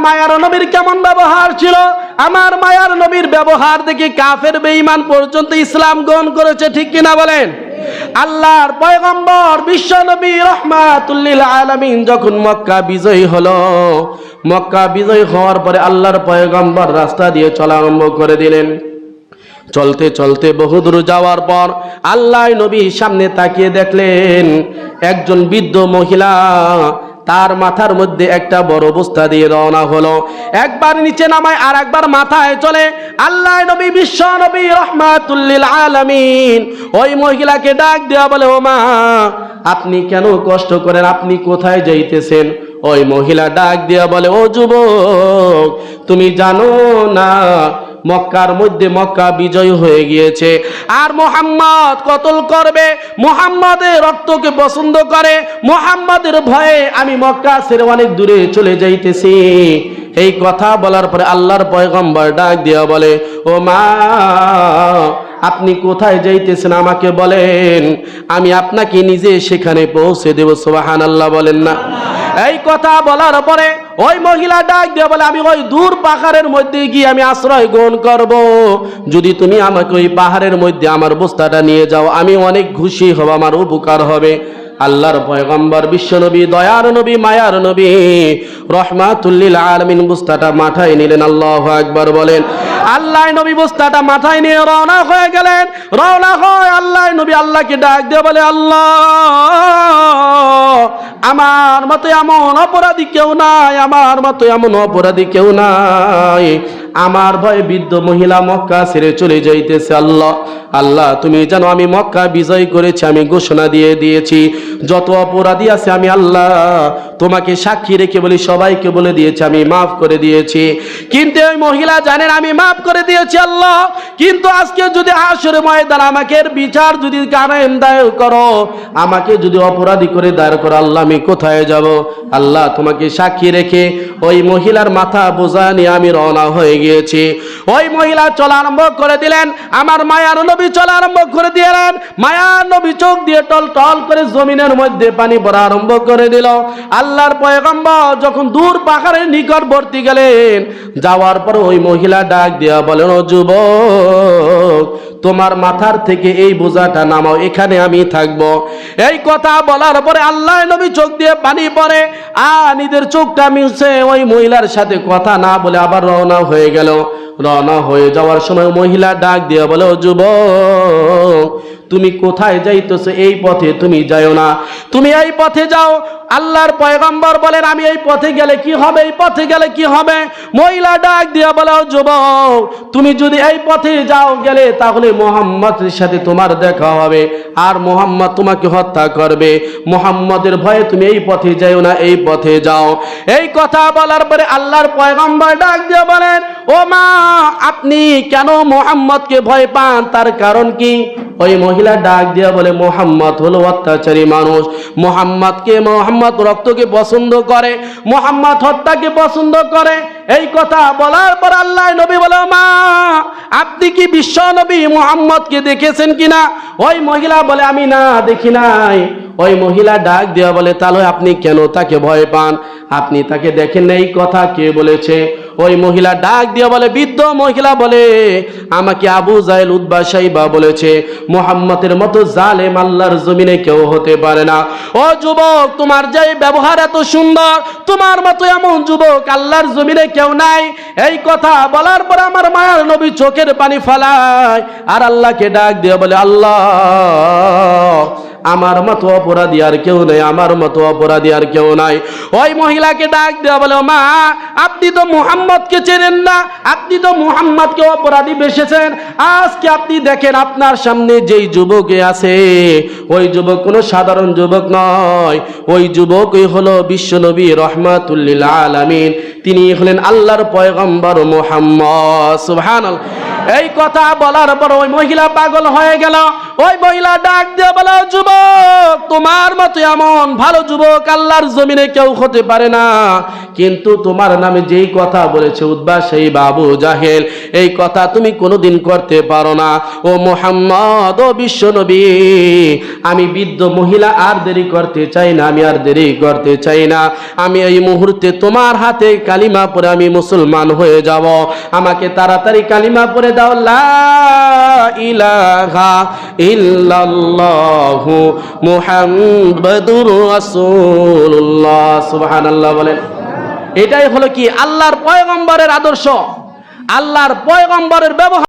মায়ার নবীর কেমন ব্যবহার ছিল, আমার মায়ার নবীর ব্যবহার দেখে কাফের বেঈমান পর্যন্ত ইসলাম গ্রহণ করেছে, ঠিক কিনা বলেন? আল্লাহর পয়গম্বর বিশ্ব নবী রাহমাতুল লিল আলামিন যখন মক্কা বিজয়ী হলো, মক্কা বিজয়ী হওয়ার পরে আল্লাহর পয়গম্বর রাস্তা দিয়ে চলা আরম্ভ করে দিলেন। চলতে চলতে বহুদূর যাওয়ার পর আল্লাহ নবী সামনে তাকিয়ে দেখলেন একজন বৃদ্ধ মহিলা, তার মাথার মধ্যে একটা বড় বস্তা দিয়ে রওনা হলো, একবার নিচে নামায় আর একবার মাথায় চলে। আল্লাহ নবী বিশ্ব নবী রাহমাতুল লিল আলামিন ওই মহিলাকে ডাক দেয়া বলে, ও মা, আপনি কেন কষ্ট করেন, আপনি কোথায় যাইতেছেন? ওই মহিলা ডাক দিয়া বলে, ও যুবক, তুমি জানো না মক্কার মধ্যে মক্কা বিজয় হয়ে গিয়েছে, আর মুহাম্মদ কতল করবে, মুহাম্মাদের রক্তকে পছন্দ করে, মুহাম্মাদের ভয়ে আমি মক্কা ছেড়ে অনেক দূরে চলে যাইতেছি। এই কথা বলার পরে আল্লাহর পয়গম্বর ডাক দিয়া বলে, ও মা, আপনি কোথায় যাইতেছেন আমাকে বলেন, আমি আপনাকে নিজে সেখানে পৌঁছে দেব। সুবহানাল্লাহ বলেন না? এই কথা বলার পরে ওই মহিলা ডাক দিয়ে বলে, আমি ওই দূর পাহাড়ের মধ্যে গিয়ে আমি আশ্রয় গ্রহণ করব, যদি তুমি আমাকে ওই পাহাড়ের মধ্যে আমার বস্তাটা নিয়ে যাও আমি অনেক খুশি হব, আমার উপকার হবে। আল্লাহর পয়গম্বর বিশ্বনবী, দয়ার নবী, মায়ার নবী রাহমাতুল লিল আলামিন বস্তাটা মাথায় নিলেন। আল্লাহু আকবার বলেন। আল্লাহ নবী বস্তাটা মাথায় নিয়ে রওনা হয়ে গেলেন। রওনা হয় আল্লাহ নবী আল্লাহকে ডাক দিয়ে বলে, আল্লাহ, আমার মতো এমন অপরাধী কেউ নাই, আমার মতো এমন অপরাধী কেউ নাই, আমার ভয়ে বৃদ্ধ মহিলা মক্কা ছেড়ে চলে যাইতেছে। আল্লাহ, আল্লাহ, তুমি জানো আমি মক্কা বিজয় করেছি, আমি ঘোষণা দিয়ে দিয়েছি যত অপরাধী আছে আমি আল্লাহ তোমাকে সাক্ষী রেখে বলি সবাইকে বলে দিয়েছি আমি মাফ করে দিয়েছি। কিন্তু ওই মহিলা জানেন আমি মাফ করে দিয়েছি আল্লাহ, কিন্তু আজকে যদি হাসরে ময়দান আমাকে বিচার যদি কায়েম দায়ের করো, আমাকে যদি অপরাধী করে দায়ের করো, আল্লাহ আমি কোথায় যাব? আল্লাহ তোমাকে সাক্ষী রেখে ওই মহিলার মাথা বোঝা নিয়ে আমি রওনা হয়ে গিয়েছি। ওই মহিলা চলা আরম্ভ করে দিলেন, আমার মায়ার নবী চলা আরম্ভ করে দিলেন। মায়ার নবী চোখ দিয়ে টল টল করে জমিনের মধ্যে পানি পড়া আরম্ভ করে দিল। আল্লাহর পয়গম্বর যখন দূর পাহাড়ের নিকটবর্তী গেলেন, যাওয়ার পর ওই মহিলা ডাক দিয়া বলেন, ও যুবক, তোমার মাথার থেকে এই বোঝাটা নামাও, এখানে আমি থাকবো। এই কথা বলার পরে আল্লাহ নবী চোখ দিয়ে পানি পড়ে, আর নিজের চোখটা মিলছে ওই মহিলার সাথে কথা না বলে আবার রওনা হয়ে গেল। রওনা হয়ে যাওয়ার সময় মহিলা ডাক দিয়ে বলে, ও যুবক, তুমি কোথায় যাইতেছো? এই পথে তুমি যাও না, তুমি এই পথে যাও। আল্লাহর পয়গম্বর বলেন, আমি এই পথে গেলে কি হবে, এই পথে গেলে কি হবে? মহিলা ডাক দিয়া বলে, ও যুবক, তুমি যদি এই পথে যাও গেলে তাহলে মুহাম্মদের সাথে তোমার দেখা হবে, আর মুহাম্মদ তোমাকে হত্যা করবে। মুহাম্মদের ভয়ে তুমি এই পথে যাও না, এই পথে যাও। এই কথা বলার পরে আল্লাহর পয়গম্বর ডাক দিয়া বলেন, ও মা, আপনি কেন মুহাম্মদকে ভয় পান, তার কারণ কি? ওই মহিলা ডাক দিয়া বলে, মুহাম্মদ হলো অত্যাচারী মানুষ, মুহাম্মদ রক্তকে পছন্দ করে, মুহাম্মদ হত্যাকে পছন্দ করে। এই কথা বলার পর আল্লাহ নবী বলে, মা, আপনি কি বিশ্ব নবী মুহাম্মদকে দেখেছেন কিনা? ওই মহিলা বলে, আমি না, দেখি নাই। ওই মহিলা ডাক দিয়া বলে, তাহলে আপনি কেন তাকে ভয় পান? আপনি তাকে দেখেন না, এই কথা কে বলেছে? ওই মহিলা ডাক দিয়া বলে, বৃদ্ধ মহিলা বলে, আমাকে আবু জাহেল, উতবা, শাইবা বলেছে মুহাম্মদের মতো জালেম আল্লাহর জমিনে কেউ হতে পারে না। ও যুবক, তোমার যে ব্যবহার এত সুন্দর, তোমার মতো এমন যুবক আল্লাহর জমিনে কেউ নাই। এই কথা বলার পর আমার মায়ার নবী চোখের পানি ফেলায় আর আল্লাহকে ডাক দিয়ে বলে, আল্লাহ, আমার মতো অপরাধী আর কেউ নাই, আমার মতো অপরাধী আর কেউ নাই। ওই মহিলাকে ডাক দেওয়া বলে, মা, আপনি তো মুহাম্মদকে চেনেন না, আপনি তো মুহাম্মদকে অপরাধী বেসেছেন। আজকে আপনি দেখেন আপনার সামনে যেই যুবকে আছে, ওই যুবক কোনো সাধারণ যুবক নয়, ওই যুবকই হলো বিশ্বনবী রাহমাতুল লিল আলামিন, তিনি হলেন আল্লাহর পয়গম্বর মুহাম্মদ। সুবহানাল্লাহ। এই কথা বলার পর ওই মহিলা পাগল হয়ে গেল। ওই মহিলা ডাক দিয়ে বলে, যুবক, তোমার মতো এমন ভালো যুবক আল্লাহর জমিনে কেউ হতে পারে না, কিন্তু তোমার নামে যেই কথা বলেছে উতবা সাইবা আবু জাহেল, এই কথা তুমি কোনোদিন করতে পারো না। ও মুহাম্মদ, ও বিশ্ব নবী, আমি বৃদ্ধ মহিলা আর দেরি করতে চাই না, আমি আর দেরি করতে চাই না। আমি এই মুহূর্তে তোমার হাতে কালিমা পড়ে আমি মুসলমান হয়ে যাব। আমাকে তাড়াতাড়ি কালিমা পড়ে দাও, লা ইলাহা ইল্লাল্লাহু মুহাম্মাদুর রাসূলুল্লাহ। সুবহানাল্লাহ বলেন। এটাই হলো কি আল্লাহর পয়গম্বরের আদর্শ, আল্লাহর পয়গম্বরের ব্যবহার।